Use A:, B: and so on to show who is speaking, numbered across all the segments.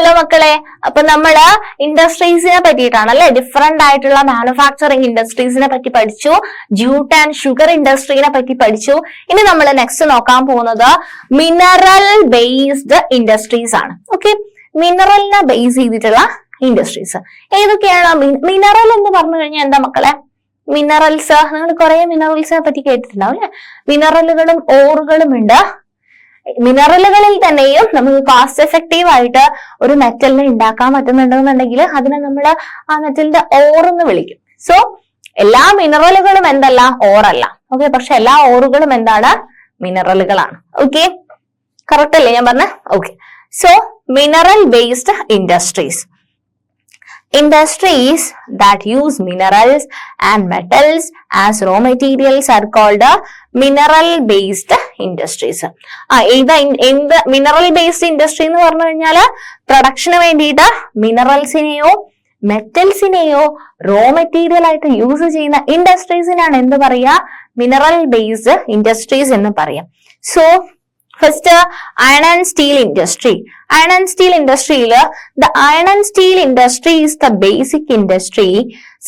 A: മനസ്സിലായല്ലോ മക്കളെ. അപ്പൊ നമ്മള് ഇൻഡസ്ട്രീസിനെ പറ്റിയിട്ടാണ് അല്ലെ, ഡിഫറെന്റ് ആയിട്ടുള്ള മാനുഫാക്ചറിങ് ഇൻഡസ്ട്രീസിനെ പറ്റി പഠിച്ചു, ജൂട്ട് ആൻഡ് ഷുഗർ ഇൻഡസ്ട്രീനെ പറ്റി പഠിച്ചു. ഇനി നമ്മൾ നെക്സ്റ്റ് നോക്കാൻ പോകുന്നത് മിനറൽ ബേസ്ഡ് ഇൻഡസ്ട്രീസ് ആണ്. ഓക്കെ, മിനറലിനെ ബേസ് ചെയ്തിട്ടുള്ള ഇൻഡസ്ട്രീസ് ഏതൊക്കെയാണ്? മിനറൽ എന്ന് പറഞ്ഞു കഴിഞ്ഞാൽ എന്താ മക്കളെ? മിനറൽസ്, നിങ്ങൾ കുറെ മിനറൽസിനെ പറ്റി കേട്ടിട്ടുണ്ടാവും അല്ലെ. മിനറലുകളും ഓറുകളും ഉണ്ട്. മിനറലുകളിൽ തന്നെയും നമുക്ക് കോസ്റ്റ് എഫക്റ്റീവ് ആയിട്ട് ഒരു മെറ്റലിനെ ഉണ്ടാക്കാൻ പറ്റുന്നുണ്ടെന്നുണ്ടെങ്കിൽ അതിനെ നമ്മൾ ആ മെറ്റലിന്റെ ഓർ എന്ന് വിളിക്കും. സോ എല്ലാ മിനറലുകളും എന്തല്ല? ഓറല്ല. ഓക്കെ, പക്ഷെ എല്ലാ ഓറുകളും എന്താണ്? മിനറലുകളാണ്. ഓക്കെ, കറക്റ്റ് അല്ലേ ഞാൻ പറഞ്ഞ? Okay, so mineral based industries. Industries that use minerals and metals as raw materials are called mineral based industries. എന്ത് മിനറൽ ബേസ്ഡ് ഇൻഡസ്ട്രി എന്ന് പറഞ്ഞു കഴിഞ്ഞാല് പ്രൊഡക്ഷന് വേണ്ടിയിട്ട് മിനറൽസിനെയോ മെറ്റൽസിനെയോ റോ മെറ്റീരിയൽ ആയിട്ട് യൂസ് ചെയ്യുന്ന ഇൻഡസ്ട്രീസിനാണ് എന്ത് പറയാ? മിനറൽ ബേസ്ഡ് ഇൻഡസ്ട്രീസ് എന്ന് പറയാം. So first, iron and steel industry. Iron and steel industry, the iron and steel industry is the basic industry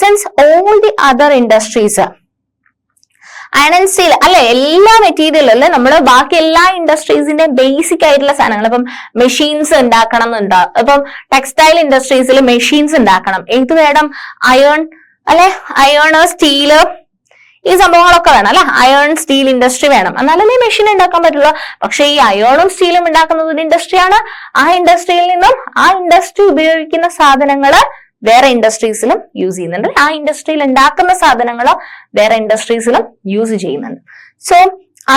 A: since all the other industries. Iron and steel അല്ലെ, എല്ലാ മെറ്റീരിയലും അല്ലെ, നമ്മള് ബാക്കി എല്ലാ ഇൻഡസ്ട്രീസിന്റെ ബേസിക് ആയിട്ടുള്ള സാധനങ്ങൾ. ഇപ്പം മെഷീൻസ് ഉണ്ടാക്കണം എന്നുണ്ടാവും. ഇപ്പം ടെക്സ്റ്റൈൽ ഇൻഡസ്ട്രീസിൽ മെഷീൻസ് ഉണ്ടാക്കണം. ഏത് വേണം? അയേൺ അല്ലെ, അയേൺ, സ്റ്റീല്, ഈ സംഭവങ്ങളൊക്കെ വേണം അല്ലെ. അയേൺ സ്റ്റീൽ ഇൻഡസ്ട്രി വേണം, എന്നാലല്ലേ മെഷീൻ ഉണ്ടാക്കാൻ പറ്റുള്ളൂ. പക്ഷെ ഈ അയേണും സ്റ്റീലും ഉണ്ടാക്കുന്നത് ഒരു ഇൻഡസ്ട്രിയാണ്. ആ ഇൻഡസ്ട്രിയിൽ നിന്നും ആ ഇൻഡസ്ട്രി ഉപയോഗിക്കുന്ന സാധനങ്ങള് വേറെ ഇൻഡസ്ട്രീസിലും യൂസ് ചെയ്യുന്നുണ്ട്. ആ ഇൻഡസ്ട്രിയിൽ ഉണ്ടാക്കുന്ന സാധനങ്ങളോ വേറെ ഇൻഡസ്ട്രീസിലും യൂസ് ചെയ്യുന്നുണ്ട്. So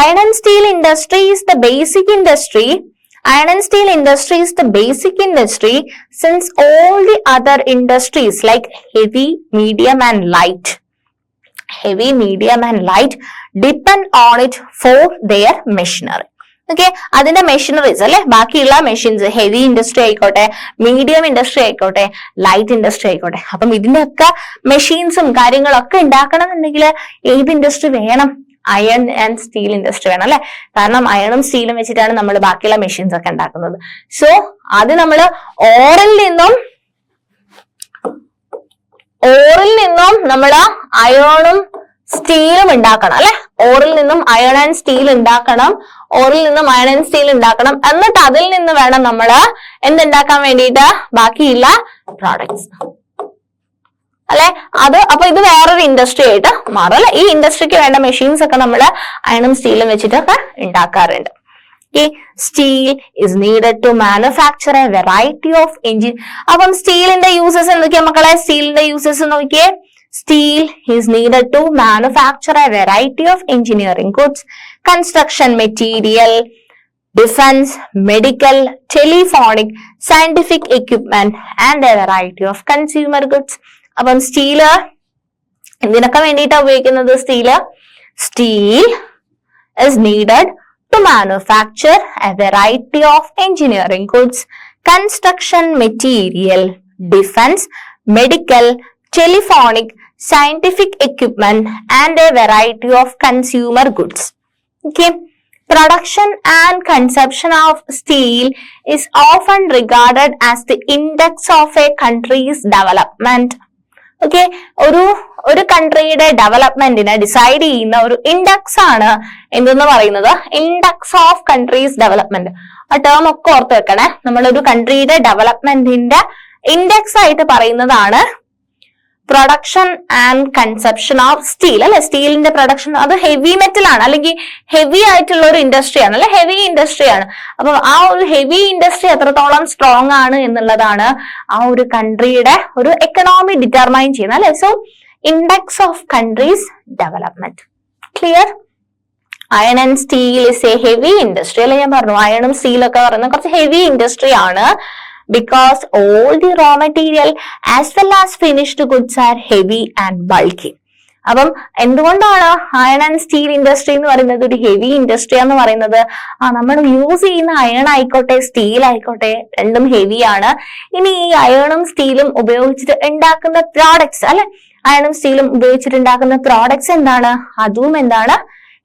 A: iron and steel industry is the basic industry. Iron and steel industry is the basic industry since all the other industries like heavy, medium and light depend on it for their machinery. Okay, അതിന്റെ machineries അല്ലെ, ബാക്കിയുള്ള machines heavy industry ആയിക്കോട്ടെ, medium industry ആയിക്കോട്ടെ, light industry ആയിക്കോട്ടെ, അപ്പം ഇതിന്റെ ഒക്കെ മെഷീൻസും കാര്യങ്ങളൊക്കെ ഉണ്ടാക്കണം എന്നുണ്ടെങ്കിൽ ഏത് ഇൻഡസ്ട്രി വേണം? അയൺ ആൻഡ് സ്റ്റീൽ ഇൻഡസ്ട്രി വേണം അല്ലെ. കാരണം അയണും സ്റ്റീലും വെച്ചിട്ടാണ് നമ്മൾ ബാക്കിയുള്ള മെഷീൻസ് ഒക്കെ ഉണ്ടാക്കുന്നത്. സോ അത് നമ്മൾ ഓറിൽ നിന്നും നമ്മൾ അയോണും സ്റ്റീലും ഉണ്ടാക്കണം അല്ലെ. ഓറിൽ നിന്നും അയൺ ആൻഡ് സ്റ്റീൽ ഉണ്ടാക്കണം, എന്നിട്ട് അതിൽ നിന്ന് വേണം നമ്മള് എന്തുണ്ടാക്കാൻ വേണ്ടിയിട്ട്? ബാക്കിയുള്ള പ്രോഡക്ട്സ് അല്ലെ. അത് അപ്പൊ ഇത് വേറൊരു ഇൻഡസ്ട്രി ആയിട്ട് മാറും അല്ലെ. ഈ ഇൻഡസ്ട്രിക്ക് വേണ്ട മെഷീൻസ് ഒക്കെ നമ്മള് അയണും സ്റ്റീലും വെച്ചിട്ടൊക്കെ ഉണ്ടാക്കാറുണ്ട്. Steel is needed to manufacture a variety of engine. അപ്പം സ്റ്റീലിന്റെ യൂസസ് എന്തൊക്കെയാ മക്കളെ? സ്റ്റീലിന്റെ യൂസസ് നോക്കിയേ. Steel is needed to manufacture a variety of engineering goods, construction material, defense, medical, telephonic, scientific equipment and a variety of consumer goods. അപ്പം steel എന്തിനൊക്കെ വേണ്ടിയിട്ടാണ് ഉപയോഗിക്കുന്നത്? Steel is needed to manufacture a variety of engineering goods, construction material, defense, medical, telephonic, scientific equipment and a variety of consumer goods. Okay, production and consumption of steel is often regarded as the index of a country's development. Okay, ഒരു കൺട്രിയുടെ ഡെവലപ്മെന്റിനെ decide ചെയ്യുന്ന ഒരു index ആണ് എന്തെന്ന് പറയുന്നത്? Index of countries development. ആ term ഒക്കെ ഓർത്ത് വെക്കണേ. നമ്മളൊരു കൺട്രിയുടെ ഡെവലപ്മെന്റിന്റെ ഇൻഡെക്സ് ആയിട്ട് പറയുന്നതാണ് production and consumption of steel അല്ലെ. സ്റ്റീലിന്റെ പ്രൊഡക്ഷൻ അത് ഹെവി മെറ്റൽ ആണ്, അല്ലെങ്കിൽ ഹെവി ആയിട്ടുള്ള ഒരു ഇൻഡസ്ട്രി ആണ് അല്ലെ, ഹെവി ഇൻഡസ്ട്രി ആണ്. അപ്പൊ ആ ഒരു ഹെവി ഇൻഡസ്ട്രി എത്രത്തോളം സ്ട്രോങ് ആണ് എന്നുള്ളതാണ് ആ ഒരു കൺട്രിയുടെ ഒരു എക്കണോമി ഡിറ്റർമൈൻ ചെയ്യുന്നത് അല്ലെ. So index of countries development. Clear? Iron and steel is A heavy industry അല്ലെ. ഞാൻ പറഞ്ഞു അയണും സ്റ്റീലൊക്കെ പറയുന്നത് കുറച്ച് ഹെവി ഇൻഡസ്ട്രി ആണ്. Because all the raw material as well as finished goods are heavy and bulky. അപ്പം എന്തുകൊണ്ടാണ് അയൺ ആൻഡ് സ്റ്റീൽ ഇൻഡസ്ട്രി എന്ന് പറയുന്നത് ഒരു ഹെവി ഇൻഡസ്ട്രി എന്ന് പറയുന്നത്? നമ്മൾ യൂസ് ചെയ്യുന്ന അയൺ ആയിക്കോട്ടെ സ്റ്റീൽ ആയിക്കോട്ടെ രണ്ടും ഹെവിയാണ്. ഇനി ഈ അയണും സ്റ്റീലും ഉപയോഗിച്ചിട്ട് ഉണ്ടാക്കുന്ന പ്രോഡക്ട്സ് അല്ലെ, അയണും സ്റ്റീലും ഉപയോഗിച്ചിട്ട് ഉണ്ടാക്കുന്ന പ്രോഡക്ട്സ് എന്താണ്? അതും എന്താണ്?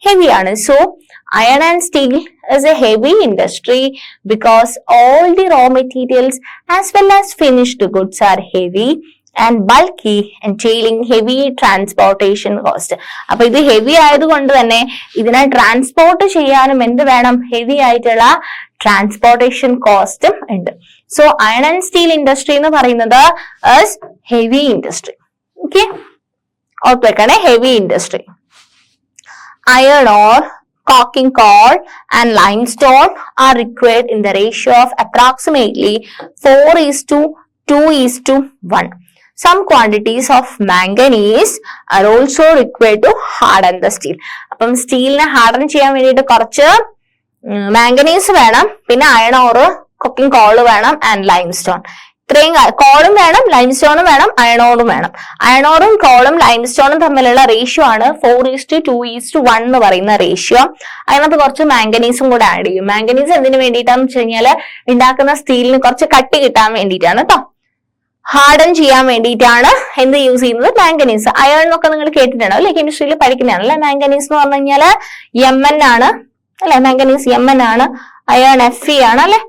A: ഹെവിയാണ്. So Iron and steel is a heavy industry because all the raw materials as well as finished goods are heavy and bulky, entailing heavy transportation cost. അപ്പൊ ഇത് ഹെവി ആയതുകൊണ്ട് തന്നെ ഇതിനെ ട്രാൻസ്പോർട്ട് ചെയ്യാനും എന്ത് വേണം? ഹെവി ആയിട്ടുള്ള ട്രാൻസ്പോർട്ടേഷൻ കോസ്റ്റും ഉണ്ട്. So iron and steel industry എന്ന് പറയുന്നത് is heavy industry. Okay, ഓർത്തേക്കണേ, heavy industry. Iron ore, coking coal and limestone are required in the ratio of approximately 4:2:1. Some quantities of manganese are also required to harden the steel. അപ്പം സ്റ്റീലിനെ harden ചെയ്യാൻ വേണ്ടിയിട്ട് കുറച്ച് manganese വേണം, പിന്നെ iron ഓറ്, cooking call വേണം and limestone. ഇത്രയും കോളും വേണം, ലൈംസ്റ്റോണും വേണം, അയണോറും വേണം. അയണോറും കോളും ലൈംസ്റ്റോണും തമ്മിലുള്ള റേഷ്യോ ആണ് 4:2:1 എന്ന് പറയുന്ന റേഷ്യോ. അതിനകത്ത് കുറച്ച് മാംഗനീസും കൂടെ ആഡ് ചെയ്യും. മാംഗനീസ് എന്തിനു വേണ്ടിയിട്ടാന്ന് വെച്ച് കഴിഞ്ഞാല് ഉണ്ടാക്കുന്ന സ്റ്റീലിന് കുറച്ച് കട്ടി കിട്ടാൻ വേണ്ടിയിട്ടാണ് കേട്ടോ. ഹാർഡൻ ചെയ്യാൻ വേണ്ടിയിട്ടാണ് എന്ത് യൂസ് ചെയ്യുന്നത്? മാംഗനീസ്. അയൺ എന്നൊക്കെ നിങ്ങൾ കേട്ടിട്ടുണ്ടോ അല്ലെ? കെമിസ്ട്രിയിൽ പഠിക്കുന്നതാണ് അല്ലെ? മാംഗനീസ് എന്ന് പറഞ്ഞു കഴിഞ്ഞാല് Mn ആണ് അല്ലെ? മാംഗനീസ് Mn ആണ്, അയൺ Fe ആണ് അല്ലെ?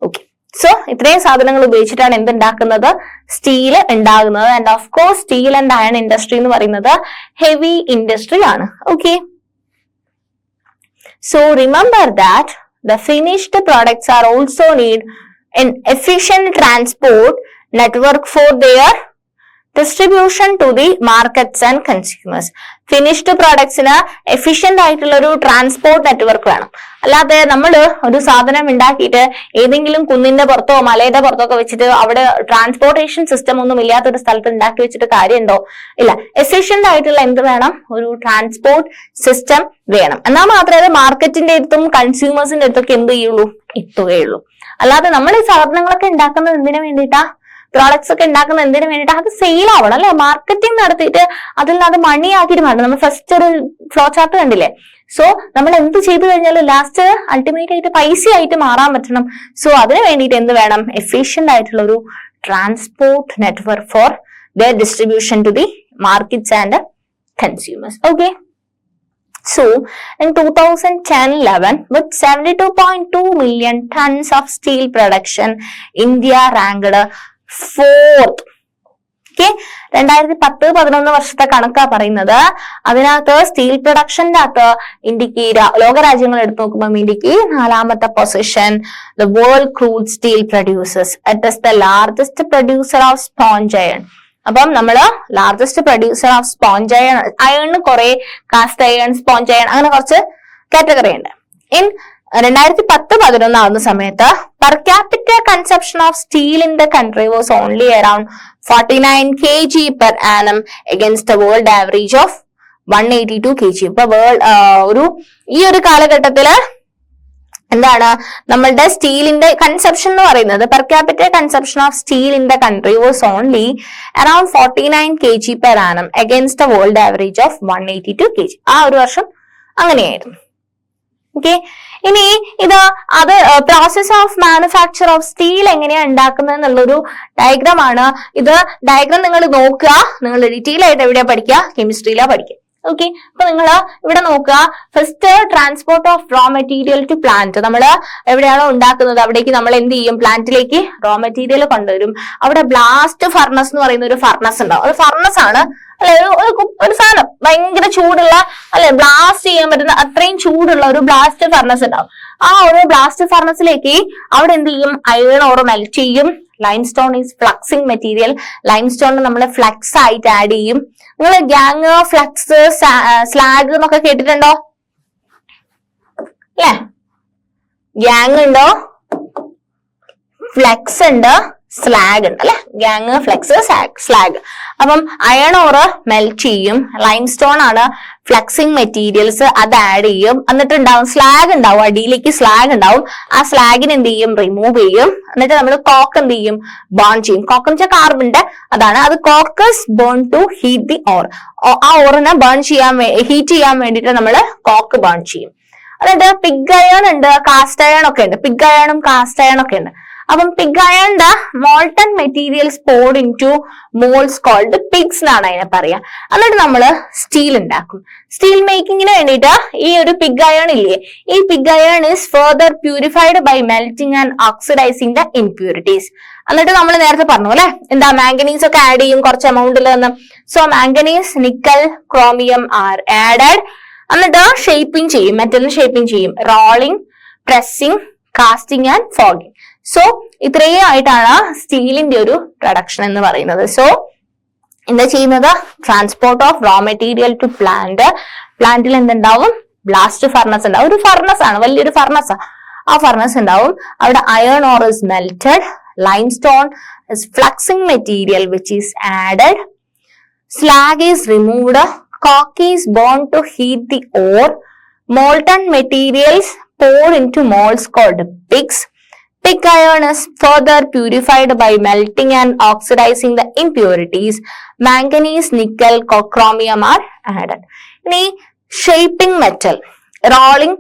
A: ഓക്കെ, സോ ഇത്രയും സാധനങ്ങൾ ഉപയോഗിച്ചിട്ടാണ് എന്തുണ്ടാക്കുന്നത്? സ്റ്റീല് ഉണ്ടാകുന്നത്. And of course steel and iron industry എന്ന് പറയുന്നത് ഹെവി ഇൻഡസ്ട്രി ആണ്. Okay, so remember that the finished products are also need an efficient transport network for their distribution to the markets and consumers. Finished പ്രോഡക്ട്സിന് efficient ആയിട്ടുള്ള ഒരു transport network വേണം. അല്ലാതെ നമ്മൾ ഒരു സാധനം ഉണ്ടാക്കിയിട്ട് ഏതെങ്കിലും കുന്നിന്റെ പുറത്തോ മലയുടെ പുറത്തോ ഒക്കെ വെച്ചിട്ട് അവിടെ ട്രാൻസ്പോർട്ടേഷൻ സിസ്റ്റം ഒന്നും ഇല്ലാത്തൊരു സ്ഥലത്ത് ഉണ്ടാക്കി വെച്ചിട്ട് കാര്യമുണ്ടോ? ഇല്ല. എഫിഷ്യന്റ് ആയിട്ടുള്ള എന്ത് വേണം? ഒരു ട്രാൻസ്പോർട്ട് സിസ്റ്റം വേണം. എന്നാൽ മാത്രമേ അത് മാർക്കറ്റിന്റെ അടുത്തും കൺസ്യൂമേഴ്സിന്റെ അടുത്തൊക്കെ എന്ത് ചെയ്യുള്ളൂ? എത്തുകയുള്ളൂ. അല്ലാതെ നമ്മൾ ഈ സാധനങ്ങളൊക്കെ ഉണ്ടാക്കുന്നത് എന്തിനു വേണ്ടിയിട്ടാ? പ്രോഡക്ട്സ് ഒക്കെ ഉണ്ടാക്കുന്ന എന്തിനു വേണ്ടിയിട്ട്? അത് സെയിൽ ആവണം അല്ലെ? മാർക്കറ്റിംഗ് നടത്തിയിട്ട് അതിൽ നിന്ന് അത് മണി ആക്കിയിട്ട് വേണം. നമ്മൾ ഫസ്റ്റ് ഒരു ഫ്ലോ ചാർട്ട് കണ്ടില്ലേ? സോ നമ്മൾ എന്ത് ചെയ്തു കഴിഞ്ഞാലും ലാസ്റ്റ് അൾട്ടിമേറ്റ് ആയിട്ട് പൈസ ആയിട്ട് മാറാൻ പറ്റണം. സോ അതിന് വേണ്ടിയിട്ട് എന്ത് വേണം? എഫിഷ്യന്റ് ആയിട്ടുള്ള ഒരു transport network for their distribution to the markets and consumers. Okay, so in 2010-11 with 72.2 million tons of steel production, India ranked 4th. Okay, 2010-11 വർഷത്തെ കണക്കാ പറയുന്നത്. അതിനകത്ത് സ്റ്റീൽ പ്രൊഡക്ഷന്റെ അകത്ത് ഇന്ത്യക്ക് ലോകരാജ്യങ്ങൾ എടുത്തു നോക്കുമ്പോൾ ഇന്ത്യക്ക് 4ാമത്തെ position. The world crude steel producers. It is the largest producer of sponge iron. അപ്പം നമ്മള് largest producer of sponge iron. അയണിന് കുറെ കാസ്റ്റ് അയൺ, സ്പോഞ്ച് അയൺ, അങ്ങനെ കുറച്ച് കാറ്റഗറി ഉണ്ട്. ഇൻ 2010-11 ആവുന്ന സമയത്ത് per capita consumption of steel in the country was only around 49 kg per annum against a world average of 182 kg. ഇപ്പൊ ഈ ഒരു കാലഘട്ടത്തില് എന്താണ് നമ്മളുടെ സ്റ്റീലിന്റെ കൺസപ്ഷൻ എന്ന് പറയുന്നത്? Per capita consumption of steel in the country was only around 49 kg per annum against a world average of 182 kg. ആ ഒരു വർഷം അങ്ങനെയായിരുന്നു. ഓക്കെ, ഇനി അത് process of manufacture of steel എങ്ങനെയാ ഉണ്ടാക്കുന്നത് എന്നുള്ളൊരു ഡയഗ്രാം ആണ്. ഇത് ഡയഗ്രാം നിങ്ങൾ നോക്കുക. നിങ്ങൾ ഡീറ്റെയിൽ ആയിട്ട് എവിടെയാ പഠിക്കുക? കെമിസ്ട്രിയിലാ പഠിക്കുക. ഓക്കെ, അപ്പൊ നിങ്ങൾ ഇവിടെ നോക്കുക. First transport of raw material to plant. നമ്മൾ എവിടെയാണോ ഉണ്ടാക്കുന്നത് അവിടേക്ക് നമ്മൾ എന്ത് ചെയ്യും? പ്ലാന്റിലേക്ക് റോ മെറ്റീരിയൽ കൊണ്ടുവരും. അവിടെ ബ്ലാസ്റ്റ് ഫർണസ് എന്ന് പറയുന്ന ഒരു ഫർണസ് ഉണ്ടാവും. അത് ഫർണസ് ആണ് അല്ലെ? ഒരു സാധനം ഭയങ്കര ചൂടുള്ള അല്ലെ, ബ്ലാസ്റ്റ് ചെയ്യാൻ പറ്റുന്ന അത്രയും ചൂടുള്ള ഒരു ബ്ലാസ്റ്റ് ഫർണസ് ഉണ്ടാവും. ആ ഒരു ബ്ലാസ്റ്റ് ഫർണസിലേക്ക് അവിടെ എന്ത് ചെയ്യും? അയൺ ഓർ മെൽറ്റ് ചെയ്യും. Limestone is fluxing material. Limestone നമ്മൾ ഫ്ലക്സ് ആയിട്ട് ആഡ് ചെയ്യും. നിങ്ങൾ ഗ്യാങ്, ഫ്ലക്സ്, സ്ലാഗ് എന്നൊക്കെ കേട്ടിട്ടുണ്ടോ അല്ലേ? ഗ്യാങ് ഉണ്ടോ, ഫ്ലക്സ് ഉണ്ട്, സ്ലാഗ് ഉണ്ട് അല്ലെ? Gang, flux, slag. അപ്പം അയൺ ഓറ് മെൽറ്റ് ചെയ്യും. ലൈംസ്റ്റോൺ ആണ് ഫ്ലക്സിംഗ് മെറ്റീരിയൽസ്, അത് ആഡ് ചെയ്യും. എന്നിട്ട് ഉണ്ടാവും സ്ലാഗ് ഉണ്ടാവും, അടിയിലേക്ക് സ്ലാഗ് ഉണ്ടാവും. ആ സ്ലാഗിന് എന്ത് ചെയ്യും? റിമൂവ് ചെയ്യും. എന്നിട്ട് നമ്മൾ കോക്ക് എന്ത് ചെയ്യും? ബേൺ ചെയ്യും. കോക്ക് എന്ന് വെച്ചാൽ കാർബണിന്റെ അതാണ്. അത് coke is burn to heat the ore. ആ ഓറിനെ ഹീറ്റ് ചെയ്യാൻ വേണ്ടിയിട്ട് നമ്മൾ കോക്ക് ബേൺ ചെയ്യും. എന്നിട്ട് പിഗ് അയൺ ഉണ്ട്, കാസ്റ്റ് അയൺ ഒക്കെ ഉണ്ട്. പിഗ് അയണും കാസ്റ്റ് അയൺ ഒക്കെ ഉണ്ട്. അപ്പം പിഗ് അയണിന്റെ molten materials poured into molds called pigs എന്നാണ് അതിനെ പറയാ. എന്നിട്ട് നമ്മള് സ്റ്റീൽ ഉണ്ടാക്കും. സ്റ്റീൽ മേക്കിങ്ങിന് വേണ്ടിയിട്ട് ഈ ഒരു പിഗ് അയൺ ഇല്ലേ, ഈ pig iron is further purified by melting and oxidising the impurities. എന്നിട്ട് നമ്മൾ നേരത്തെ പറഞ്ഞു അല്ലെ, എന്താ മാംഗനീസ് ഒക്കെ ആഡ് ചെയ്യും കുറച്ച് എമൗണ്ടിൽ നിന്ന്. So manganese, nickel, chromium R added. എന്നിട്ട് ഷേപ്പിംഗ് ചെയ്യും, മെറ്റലിന് ഷേപ്പിംഗ് ചെയ്യും, റോളിംഗ്, പ്രസ്സിംഗ്, കാസ്റ്റിംഗ് ആൻഡ് ഫോഗിങ്. സോ ഇത്രയും ആയിട്ടാണ് സ്റ്റീലിന്റെ ഒരു പ്രൊഡക്ഷൻ എന്ന് പറയുന്നത്. സോ എന്താ ചെയ്യുന്നത്, transport of raw material to plant. പ്ലാന്റിൽ എന്തുണ്ടാവും, ബ്ലാസ്റ്റ് ഫർണസ് ഉണ്ടാവും. ഒരു ഫർണസ് ആണ്, വലിയൊരു ഫർണസ്. ആ ഫർണസ് ഉണ്ടാവും. അവിടെ iron or is melted, limestone is fluxing material which is added, slag is removed, coke is burned to heat the ore, molten materials poured into molds called pigs. Pig iron is further purified by melting and oxidizing the impurities. Manganese, nickel, chromium are added. ഇനി shaping metal, rolling,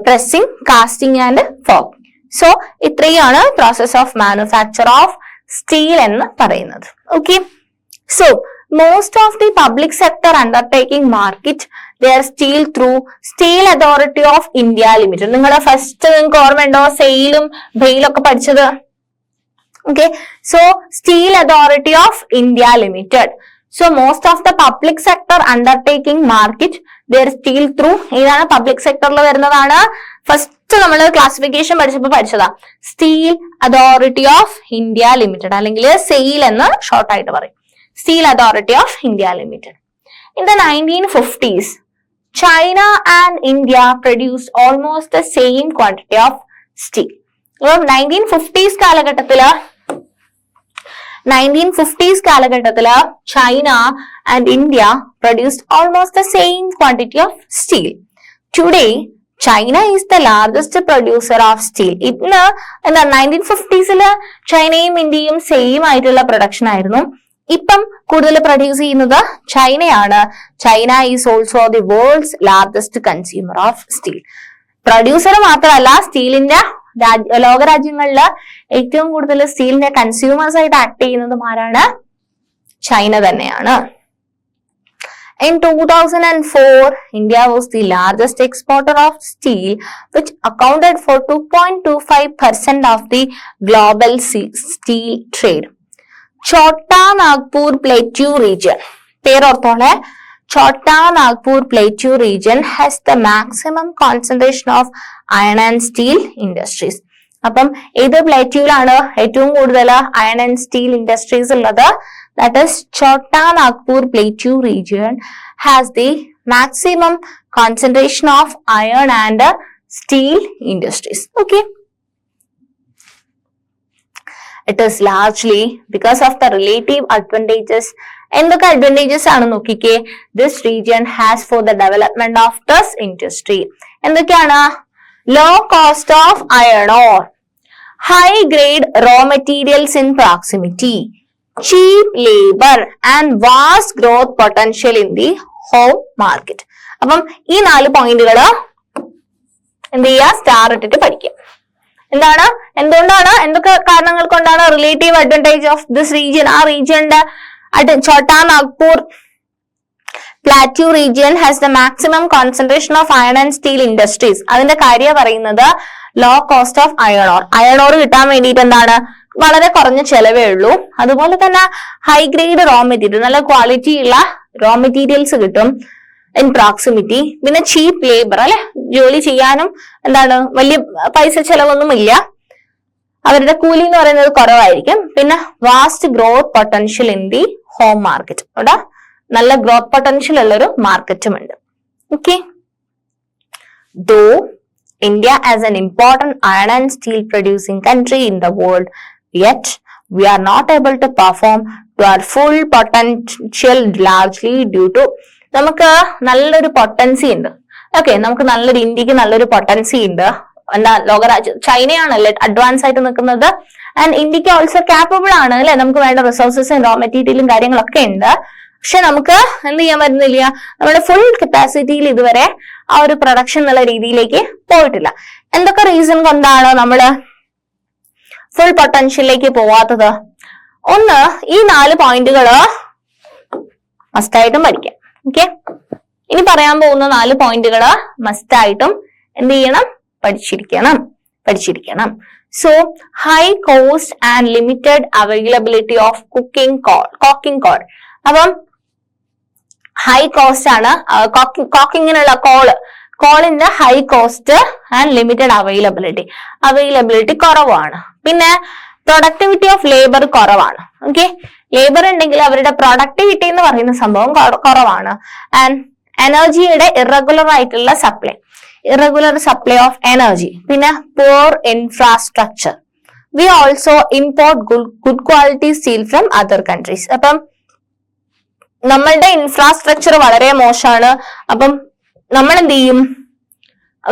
A: pressing, casting and ഫോഗിങ്. So ഇത്രയാണ് process of manufacture of steel എന്ന് പറയുന്നത്. Okay, so most of the public sector undertaking market their steel through steel authority of India limited. നിങ്ങളുടെ first നിങ്ങൾക്ക് ഓർമ്മയുണ്ടോ സെയിലും ബെയിലും ഒക്കെ പഠിച്ചത്? Okay, so steel authority of India limited. So most of the public sector undertaking market their steel through, ഏതാണ് public സെക്ടറിൽ വരുന്നതാണ്. ഫസ്റ്റ് നമ്മൾ ക്ലാസിഫിക്കേഷൻ പഠിച്ചപ്പോൾ പഠിച്ചതാ steel authority of India limited, അല്ലെങ്കിൽ സെയിൽ എന്ന് ഷോർട്ട് ആയിട്ട് പറയും. Steel authority of India limited. In the 1950s, China and India produced almost the same quantity of steel. 1950s കാലഘട്ടത്തില് China and India produced almost the same quantity of steel. Today, China is the largest producer of steel. ഇന്ന് എന്താ 1950s ചൈനയും ഇന്ത്യയും same ആയിട്ടുള്ള production ആയിരുന്നു. ഇപ്പം കൂടുതൽ produce ചെയ്യുന്നത് ചൈനയാണ്. China is also the world's largest consumer of steel. Producer മാത്രമല്ല, സ്റ്റീലിന്റെ ലോകരാജ്യങ്ങളിൽ ഏറ്റവും കൂടുതൽ സ്റ്റീലിന്റെ കൺസ്യൂമേഴ്സ് ആയിട്ട് ആക്ട് ചെയ്യുന്നതും ആരാണ്? ചൈന തന്നെയാണ്. In 2004, India was the largest exporter of steel, which accounted for 2.25% of the global steel trade. Chota Nagpur Plateau region, പേരോർത്തോളെ, Chota Nagpur Plateau region has the maximum concentration of iron and steel industries. അപ്പം ഏത് പ്ലേറ്റ്യൂലാണ് ഏറ്റവും കൂടുതൽ iron and steel industries ഉള്ളത്? That is Chota Nagpur Plateau region has the maximum concentration of iron and steel industries. Okay. It is largely because of the relative advantages. എന്തൊക്കെ advantages ആണ് നോക്കിക്കേ this region has for the development of this industry. എന്തൊക്കെയാണ്? Low cost of iron ore, high grade raw materials in proximity, cheap labor and vast growth potential in the home market. അപ്പം ഈ 4 പോയിന്റുകൾ എന്ത് ചെയ്യുക? Star ഇട്ടിട്ട് പഠിക്കുക. എന്താണ്, എന്തുകൊണ്ടാണ്, എന്തൊക്കെ കാരണങ്ങൾ കൊണ്ടാണ് relative advantage of this region? ആ റീജിയന്റെ Chota Nagpur plateau region has the maximum concentration of iron and steel industries. അതിന്റെ കാര്യം പറയുന്നത് low cost of iron ore. Iron ore കിട്ടാൻ വേണ്ടിയിട്ട് എന്താണ്? വളരെ കുറഞ്ഞ ചെലവേ ഉള്ളൂ. അതുപോലെ തന്നെ ഹൈ ഗ്രേഡ് റോ മെറ്റീരിയൽ, നല്ല ക്വാളിറ്റി ഉള്ള റോ മെറ്റീരിയൽസ് കിട്ടും ഇൻ പ്രോക്സിമിറ്റി. പിന്നെ ചീപ്പ് ലേബർ, അല്ലെ, ജോലി ചെയ്യാനും എന്താണ് വലിയ പൈസ ചെലവൊന്നും ഇല്ല. അവരുടെ കൂലി എന്ന് പറയുന്നത് കുറവായിരിക്കും. പിന്നെ vast growth potential in the home market, അവിടെ നല്ല ഗ്രോത്ത് പൊട്ടൻഷ്യൽ ഉള്ളൊരു മാർക്കറ്റും ഉണ്ട്. Okay, though India as an important iron and steel producing country in the world, yet we are not able to perform to our full potential largely due to നമുക്ക് നല്ലൊരു potency ഉണ്ട്. Okay, നമുക്ക് നല്ലൊരു ഇന്ത്യക്ക് നല്ലൊരു പൊട്ടൻസി ഉണ്ട്. എന്താ, ലോകരാജ്യം ചൈനയാണല്ലേ advance ആയിട്ട് നിൽക്കുന്നത്. ആൻഡ് ഇന്ത്യക്ക് ഓൾസോ കാപ്പബിൾ ആണ്, അല്ലെ, നമുക്ക് വേണ്ട റിസോഴ്സസും റോ മെറ്റീരിയലും കാര്യങ്ങളൊക്കെ ഉണ്ട്. പക്ഷെ നമുക്ക് എന്ത് ചെയ്യാൻ പറ്റുന്നില്ല, നമ്മുടെ ഫുൾ കപ്പാസിറ്റിയിൽ ഇതുവരെ ആ ഒരു പ്രൊഡക്ഷൻ എന്നുള്ള രീതിയിലേക്ക് പോയിട്ടില്ല. എന്തൊക്കെ റീസൺ കൊണ്ടാണ് നമ്മള് ഫുൾ പൊട്ടൻഷ്യലിലേക്ക് പോവാത്തത്? ഒന്ന്, ഈ 4 പോയിന്റുകള് മസ്റ്റായിട്ടും പഠിക്കാം. ഓക്കെ, ഇനി പറയാൻ പോകുന്ന 4 പോയിന്റുകള് മസ്റ്റായിട്ടും എന്ത് ചെയ്യണം? പഠിച്ചിരിക്കണം. So high cost and limited availability of cooking coal. അപ്പം ഹൈ കോസ്റ്റ് ആണ് കോക്കിങ്ങിനുള്ള കോളിന്റെ high cost and limited availability കുറവാണ്. പിന്നെ പ്രൊഡക്ടിവിറ്റി ഓഫ് ലേബർ കുറവാണ്. ഓക്കെ, ലേബർ ഉണ്ടെങ്കിൽ അവരുടെ പ്രൊഡക്ടിവിറ്റി എന്ന് പറയുന്ന സംഭവം കുറവാണ്. ആൻഡ് എനർജിയുടെ ഇറഗുലർ സപ്ലൈ ഓഫ് എനർജി. പിന്നെ poor infrastructure. We also import good quality steel from other countries. അപ്പം നമ്മളുടെ ഇൻഫ്രാസ്ട്രക്ചർ വളരെ മോശമാണ്. അപ്പം നമ്മൾ എന്ത് ചെയ്യും?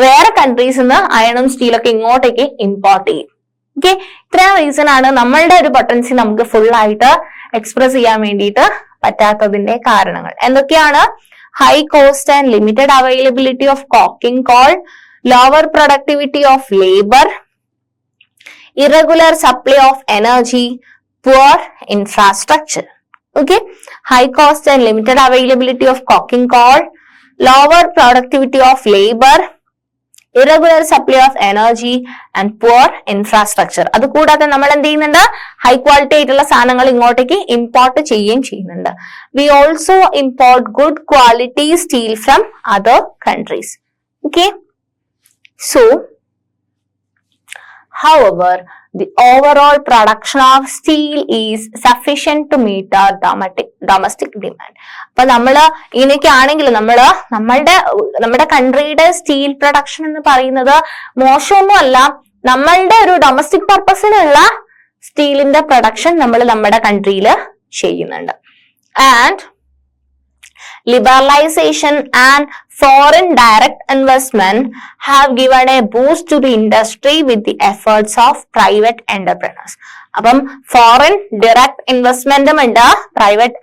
A: വേറെ കൺട്രീസിൽ നിന്ന് അയണും സ്റ്റീലൊക്കെ ഇങ്ങോട്ടേക്ക് ഇമ്പോർട്ട് ചെയ്യും. ഓക്കെ, ഇത്രയും റീസൺ ആണ് നമ്മളുടെ ഒരു പൊട്ടൻസി നമുക്ക് ഫുൾ ആയിട്ട് എക്സ്പ്രസ് ചെയ്യാൻ വേണ്ടിയിട്ട് പറ്റാത്തതിന്റെ കാരണങ്ങൾ. എന്തൊക്കെയാണ്? High cost and limited availability of cocking call, lower productivity of labour, irregular supply of energy, poor infrastructure. Okay, high cost and limited availability of cooking coal, lower productivity of labor, irregular supply of energy and poor infrastructure. അത് കൂടാതെ നമ്മൾ എന്ത് ചെയ്യുന്നുണ്ട്? High quality ആയിട്ടുള്ള സാധനങ്ങൾ ഇങ്ങോട്ടേക്ക് import ചെയ്യുന്നുണ്ട്. We also import good quality steel from other countries. Okay, so however, the overall production of steel is sufficient to meet our domestic demand. അപ്പൊ നമ്മള് ഇങ്ങനെയൊക്കെ ആണെങ്കിൽ നമ്മുടെ കൺട്രിയുടെ സ്റ്റീൽ പ്രൊഡക്ഷൻ എന്ന് പറയുന്നത് മോശമൊന്നും അല്ല. നമ്മളുടെ ഒരു ഡൊമസ്റ്റിക് പർപ്പസിനുള്ള സ്റ്റീലിന്റെ പ്രൊഡക്ഷൻ നമ്മൾ നമ്മുടെ കൺട്രിയിൽ ചെയ്യുന്നുണ്ട്. And liberalization and foreign direct investment have given a boost to the industry with the efforts of private entrepreneurs. അപ്പം ഫോറിൻ ഡയറക്ട് ഇൻവെസ്റ്റ്മെന്റും ഉണ്ട്, പ്രൈവറ്റ്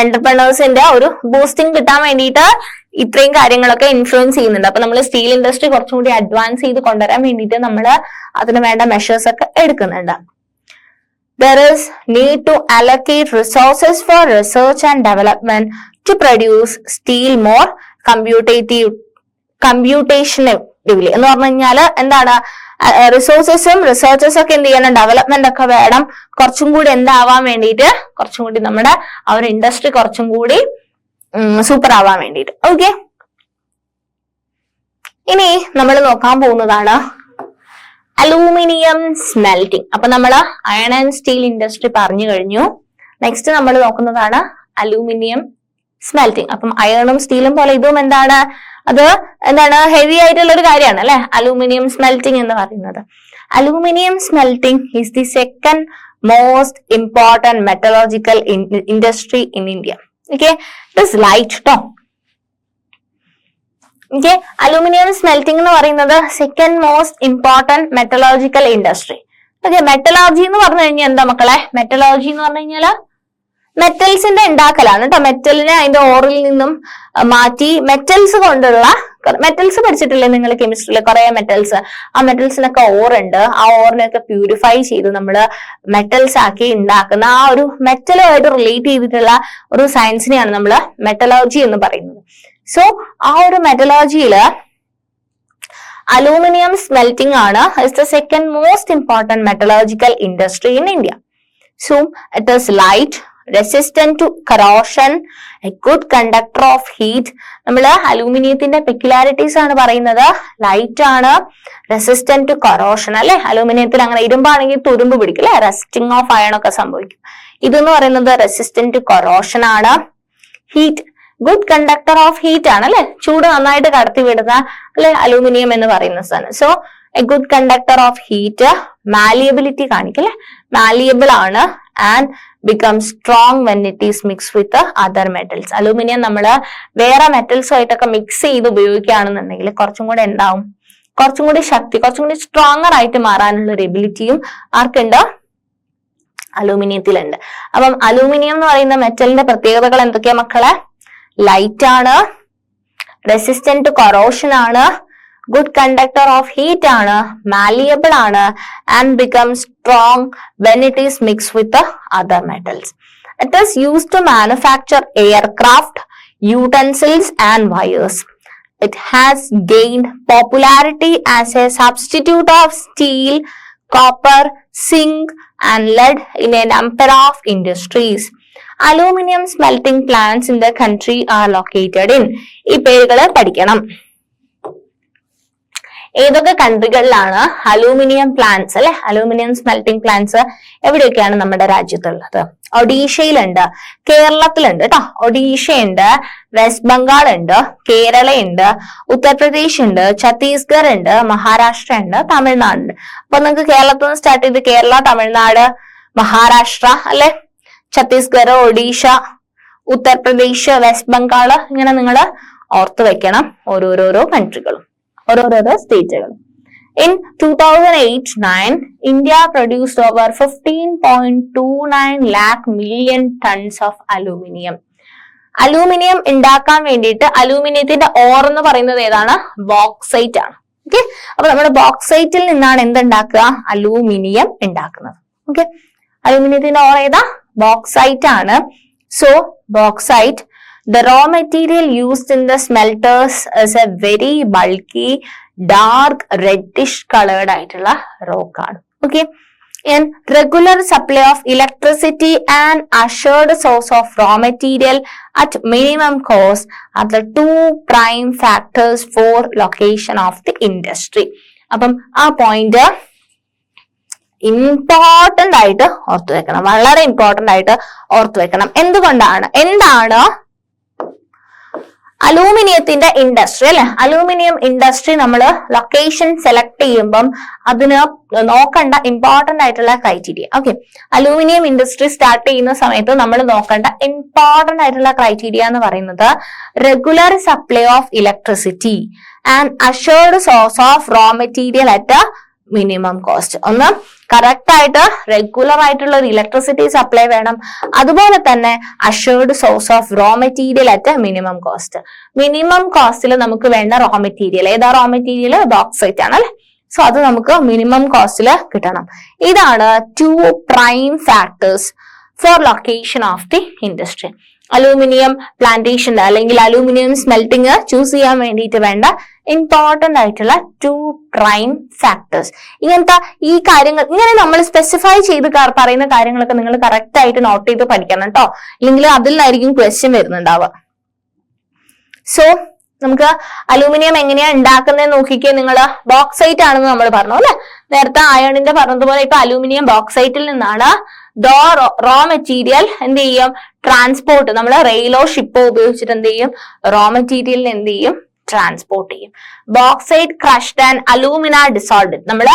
A: എന്റർപ്രണേഴ്സിന്റെ ഒരു ബൂസ്റ്റിംഗ് കിട്ടാൻ വേണ്ടിയിട്ട് ഇത്രയും കാര്യങ്ങളൊക്കെ ഇൻഫ്ലുവൻസ് ചെയ്യുന്നുണ്ട്. അപ്പൊ നമ്മൾ സ്റ്റീൽ ഇൻഡസ്ട്രി കുറച്ചും കൂടി അഡ്വാൻസ് ചെയ്ത് കൊണ്ടുവരാൻ വേണ്ടിയിട്ട് നമ്മൾ അതിന് വേണ്ട മെഷേഴ്സ് ഒക്കെ എടുക്കുന്നുണ്ട്. There is need to allocate resources for research and development to produce steel more computationally. എന്ന് പറഞ്ഞു കഴിഞ്ഞാല് എന്താണ്? റിസോഴ്സസും റിസർച്ചസും ഒക്കെ എന്ത് ചെയ്യണം? ഡെവലപ്മെന്റ് ഒക്കെ വേണം. കുറച്ചും കൂടി എന്താവാൻ വേണ്ടിയിട്ട്, കുറച്ചും കൂടി നമ്മുടെ ഇൻഡസ്ട്രി കുറച്ചും കൂടി സൂപ്പർ ആവാൻ വേണ്ടിയിട്ട്. ഓക്കെ, ഇനി നമ്മൾ നോക്കാൻ പോകുന്നതാണ് അലൂമിനിയം സ്മെൽറ്റിംഗ്. അപ്പൊ നമ്മള് അയൺ ആൻഡ് സ്റ്റീൽ ഇൻഡസ്ട്രി പറഞ്ഞു കഴിഞ്ഞു. നെക്സ്റ്റ് നമ്മൾ നോക്കുന്നതാണ് അലൂമിനിയം സ്മെൽറ്റിംഗ്. അപ്പം അയണും സ്റ്റീലും പോലെ ഇതും എന്താണ്? ഹെവി ആയിട്ടുള്ള ഒരു കാര്യമാണ് അല്ലെ, അലൂമിനിയം സ്മെൽറ്റിംഗ് എന്ന് പറയുന്നത്. Aluminium smelting is the second most important മെറ്റലോജിക്കൽ industry in India. Okay, it is light ട്ടോ. ഓക്കെ, അലൂമിനിയം സ്മെൽറ്റിംഗ് എന്ന് പറയുന്നത് second most important മെറ്റലോജിക്കൽ industry. Okay, മെറ്റലോജി എന്ന് പറഞ്ഞു കഴിഞ്ഞാൽ എന്താ മക്കളെ? മെറ്റലോജി എന്ന് പറഞ്ഞു കഴിഞ്ഞാല് മെറ്റൽസിന്റെ ഉണ്ടാക്കലാണ് കേട്ടോ. മെറ്റലിനെ അതിന്റെ ഓറിൽ നിന്നും മാറ്റി മെറ്റൽസ് കൊണ്ടുള്ള, മെറ്റൽസ് പഠിച്ചിട്ടില്ലേ നിങ്ങൾ കെമിസ്ട്രിയിലെ? കുറെ മെറ്റൽസ്, ആ മെറ്റൽസിനൊക്കെ ഓറുണ്ട്. ആ ഓറിനെയൊക്കെ പ്യൂരിഫൈ ചെയ്ത് നമ്മൾ മെറ്റൽസ് ആക്കി ഉണ്ടാക്കുന്ന ആ ഒരു മെറ്റലുമായിട്ട് റിലേറ്റ് ചെയ്തിട്ടുള്ള ഒരു സയൻസിനെയാണ് നമ്മൾ മെറ്റലോജി എന്ന് പറയുന്നത്. സോ ആ ഒരു മെറ്റലോജിയില് അലൂമിനിയം സ്മെൽറ്റിംഗ് ആണ് is the second most important മെറ്റലോജിക്കൽ industry in India. So it is light, resistant to corrosion, a good conductor of heat. നമ്മൾ അലൂമിനിയത്തിന്റെ പെക്യുലാരിറ്റീസ് ആണ് പറയുന്നത്. ലൈറ്റ് ആണ്, റെസിസ്റ്റന്റ് ടു കൊറോഷൻ അല്ലെ. അലൂമിനിയത്തിൽ അങ്ങനെ ഇരുമ്പാണെങ്കിൽ തുരുമ്പ് പിടിക്കും അല്ലെ, റസ്റ്റിംഗ് ഓഫ് അയൺ ഒക്കെ സംഭവിക്കും. ഇതെന്ന് പറയുന്നത് റെസിസ്റ്റന്റ് ടു കൊറോഷൻ ആണ്. Heat, good conductor of heat ആണ് അല്ലെ, ചൂട് നന്നായിട്ട് കടത്തി വിടുന്ന അല്ലെ അലൂമിനിയം എന്ന് പറയുന്ന സാധനം. So A good conductor of heat, malleability കാണിക്കും അല്ലെ, മാലിയബിൾ ആണ്. And become strong when it is mixed with the other metals. Aluminium നമ്മൾ വേറെ മെറ്റൽസുമായിട്ടൊക്കെ മിക്സ് ചെയ്ത് ഉപയോഗിക്കുകയാണെന്നുണ്ടെങ്കിൽ കുറച്ചും കൂടെ എന്താവും? കുറച്ചും കൂടി ശക്തി, കുറച്ചും കൂടി സ്ട്രോങ്ങർ ആയിട്ട് മാറാനുള്ള ഒരു എബിലിറ്റിയും ആർക്കുണ്ട്? അലൂമിനിയത്തിലുണ്ട്. അപ്പം അലൂമിനിയം എന്ന് പറയുന്ന മെറ്റലിന്റെ പ്രത്യേകതകൾ എന്തൊക്കെയാ മക്കളെ? ലൈറ്റ് ആണ്, റെസിസ്റ്റന്റ് ടു കൊറോഷൻ ആണ്, good conductor of heat ആണ്, malleable ആണ്, and becomes strong when it is mixed with the other metals. It is used to manufacture aircraft, utensils and wires. It has gained popularity as a substitute of steel, copper, zinc and lead in a number of industries. Aluminum smelting plants in the country are located in. ഈ പേരുകള് പഠിക്കണം. ഏതൊക്കെ കൺട്രികളിലാണ് aluminium plants അല്ലെ, aluminium smelting plants എവിടെയൊക്കെയാണ് നമ്മുടെ രാജ്യത്തുള്ളത്? ഒഡീഷയിലുണ്ട്, കേരളത്തിലുണ്ട് കേട്ടോ. ഒഡീഷയുണ്ട്, west Bengal ഉണ്ട്, കേരളയുണ്ട്, ഉത്തർപ്രദേശ് ഉണ്ട്, ഛത്തീസ്ഗഡ് ഉണ്ട്, മഹാരാഷ്ട്ര ഉണ്ട്, തമിഴ്നാട് ഉണ്ട്. അപ്പൊ നിങ്ങൾക്ക് കേരളത്തിൽ നിന്ന് സ്റ്റാർട്ട് ചെയ്ത് കേരള, തമിഴ്നാട്, മഹാരാഷ്ട്ര അല്ലെ, ഛത്തീസ്ഗഡ്, ഒഡീഷ, ഉത്തർപ്രദേശ്, വെസ്റ്റ് ബംഗാൾ, ഇങ്ങനെ നിങ്ങൾ ഓർത്തു വെക്കണം ഓരോരോ കൺട്രികളും, ഓരോരോ സ്റ്റേറ്റുകളും. In 2008-9, India produced over 15.29 lakh million tons of aluminium. Aluminium ഉണ്ടാക്കാൻ വേണ്ടിയിട്ട് അലൂമിനിയത്തിന്റെ ഓർ എന്ന് പറയുന്നത് ഏതാണ്? ബോക്സൈറ്റ് ആണ്. ഓക്കെ, അപ്പൊ നമ്മുടെ ബോക്സൈറ്റിൽ നിന്നാണ് എന്തുണ്ടാക്കുക? അലൂമിനിയം ഉണ്ടാക്കുന്നത്. ഓക്കെ, അലൂമിനിയത്തിന്റെ ഓർ ഏതാ? ബോക്സൈറ്റ് ആണ്. So bauxite, the raw material used in the smelters is a very bulky, dark reddish colored ആയിട്ടുള്ള rock ആണ്. Okay, in regular supply of electricity and assured source of raw material at minimum cost are the two prime factors for location of the industry. അപ്പം ആ point important ആയിട്ട് ഓർത്തു വെക്കണം, വളരെ important ആയിട്ട് ഓർത്തു വെക്കണം. എന്താണ് അലൂമിനിയത്തിന്റെ ഇൻഡസ്ട്രി അല്ലെ? അലൂമിനിയം ഇൻഡസ്ട്രി നമ്മൾ ലൊക്കേഷൻ സെലക്ട് ചെയ്യുമ്പം അതിന് നോക്കേണ്ട ഇമ്പോർട്ടന്റ് ആയിട്ടുള്ള criteria. Okay, aluminium industry start ചെയ്യുന്ന സമയത്ത് നമ്മൾ നോക്കേണ്ട ഇമ്പോർട്ടന്റ് ആയിട്ടുള്ള ക്രൈറ്റീരിയ എന്ന് പറയുന്നത് regular supply of electricity and assured source of raw material at minimum cost. ഒന്ന്, കറക്റ്റ് ആയിട്ട് റെഗുലർ ആയിട്ടുള്ള ഒരു ഇലക്ട്രിസിറ്റി സപ്ലൈ വേണം. അതുപോലെ തന്നെ assured source of raw material at minimum cost. Minimum കോസ്റ്റിൽ നമുക്ക് വേണ്ട റോ മെറ്റീരിയൽ ഏതാ? റോ മെറ്റീരിയൽ ബോക്സൈറ്റ് ആണ് അല്ലെ? സോ അത് നമുക്ക് മിനിമം കോസ്റ്റിൽ കിട്ടണം. ഇതാണ് two prime factors for location of the industry. Aluminium plantation അല്ലെങ്കിൽ അലൂമിനിയം സ്മെൽറ്റിംഗ് ചൂസ് ചെയ്യാൻ വേണ്ടിയിട്ട് വേണ്ട ഇമ്പോർട്ടന്റ് ആയിട്ടുള്ള ടു പ്രൈം ഫാക്ടേഴ്സ്. ഇങ്ങനത്തെ ഈ കാര്യങ്ങൾ ഇങ്ങനെ നമ്മൾ സ്പെസിഫൈ ചെയ്ത് പറയുന്ന കാര്യങ്ങളൊക്കെ നിങ്ങൾ കറക്റ്റ് ആയിട്ട് നോട്ട് ചെയ്ത് പഠിക്കണം കേട്ടോ, ഇല്ലെങ്കിൽ അതിലായിരിക്കും ക്വസ്റ്റ്യൻ വരുന്നുണ്ടാവുക. സോ നമുക്ക് അലൂമിനിയം എങ്ങനെയാ ഉണ്ടാക്കുന്നത് നോക്കിക്കേ. നിങ്ങൾ ബോക്സൈറ്റ് ആണെന്ന് നമ്മൾ പറഞ്ഞു അല്ലെ, നേരത്തെ അയണിന്റെ പറഞ്ഞതുപോലെ ഇപ്പൊ അലൂമിനിയം ബോക്സൈറ്റിൽ നിന്നാണ് റോ മെറ്റീരിയൽ എന്ത് ചെയ്യും? ട്രാൻസ്പോർട്ട്, നമ്മൾ റെയിലോ ഷിപ്പോ ഉപയോഗിച്ചിട്ട് എന്ത് ചെയ്യും? റോ മെറ്റീരിയലിന് എന്ത് ചെയ്യും? ട്രാൻസ്പോർട്ട് ചെയ്യും. Bauxite crushed and alumina dissolved. നമ്മൾ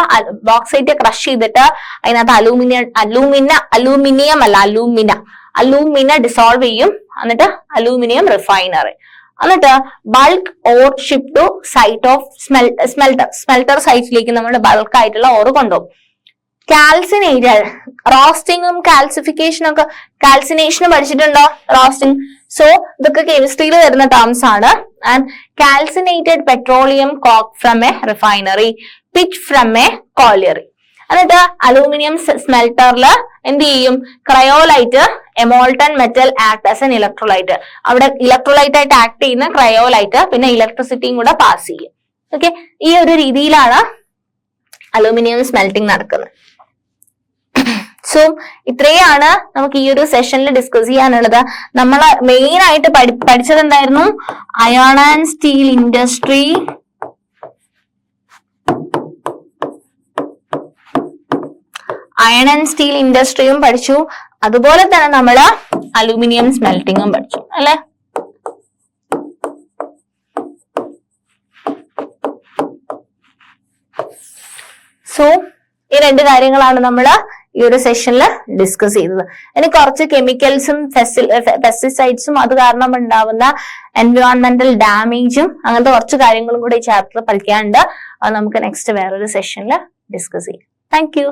A: ബോക്സൈറ്റ് ക്രഷ് ചെയ്തിട്ട് അതിനകത്ത് അലൂമിന ഡിസോൾവ് ചെയ്യും. എന്നിട്ട് അലൂമിനിയം റിഫൈനറി, എന്നിട്ട് bulk or ship to site of smelter സൈറ്റിലേക്ക് നമ്മൾ ബൾക്ക് ആയിട്ടുള്ള ഓർ കൊണ്ടുപോകും. കാൽസിനേറ്റഡ്, റോസ്റ്റിംഗും കാൽസിഫിക്കേഷനും ഒക്കെ, കാൽസിനേഷനും പഠിച്ചിട്ടുണ്ടോ? റോസ്റ്റിംഗ്. സോ ഇതൊക്കെ കെമിസ്ട്രിയിൽ വരുന്ന ടേംസ് ആണ്. And calcinated petroleum coke from a refinery, pitch from a colliery. എന്നിട്ട് അലൂമിനിയം സ്മെൽട്ടറിൽ എന്ത് ചെയ്യും? Cryolite, a molten metal act as an electrolyte. അവിടെ ഇലക്ട്രോലൈറ്റ് ആയിട്ട് ആക്ട് ചെയ്യുന്ന ക്രയോലൈറ്റ്, പിന്നെ ഇലക്ട്രിസിറ്റിയും കൂടെ പാസ് ചെയ്യും. ഓക്കെ, ഈ ഒരു രീതിയിലാണ് അലൂമിനിയം സ്മെൽറ്റിംഗ് നടക്കുന്നത്. സോ ഇത്രയാണ് നമുക്ക് ഈ ഒരു സെഷനിൽ ഡിസ്കസ് ചെയ്യാനുള്ളത്. നമ്മൾ മെയിൻ ആയിട്ട് പഠിച്ചത് എന്തായിരുന്നു? Iron and steel industry, iron and steel ഇൻഡസ്ട്രിയും പഠിച്ചു. അതുപോലെ തന്നെ നമ്മൾ അലൂമിനിയം സ്മെൽറ്റിംഗും പഠിച്ചു അല്ലെ? സോ ഈ രണ്ട് കാര്യങ്ങളാണ് നമ്മൾ ഈ ഒരു സെഷനിൽ ഡിസ്കസ് ചെയ്തത്. ഇനി കുറച്ച് കെമിക്കൽസും പെസ്റ്റിസൈഡ്സും അത് കാരണം ഉണ്ടാവുന്ന എൻവയോൺമെന്റൽ ഡാമേജും അങ്ങനത്തെ കുറച്ച് കാര്യങ്ങളും കൂടെ ഈ ചാപ്റ്റർ പഠിക്കാനുണ്ട്. അത് നമുക്ക് നെക്സ്റ്റ് വേറൊരു സെഷനിൽ ഡിസ്കസ് ചെയ്യാം. Thank you.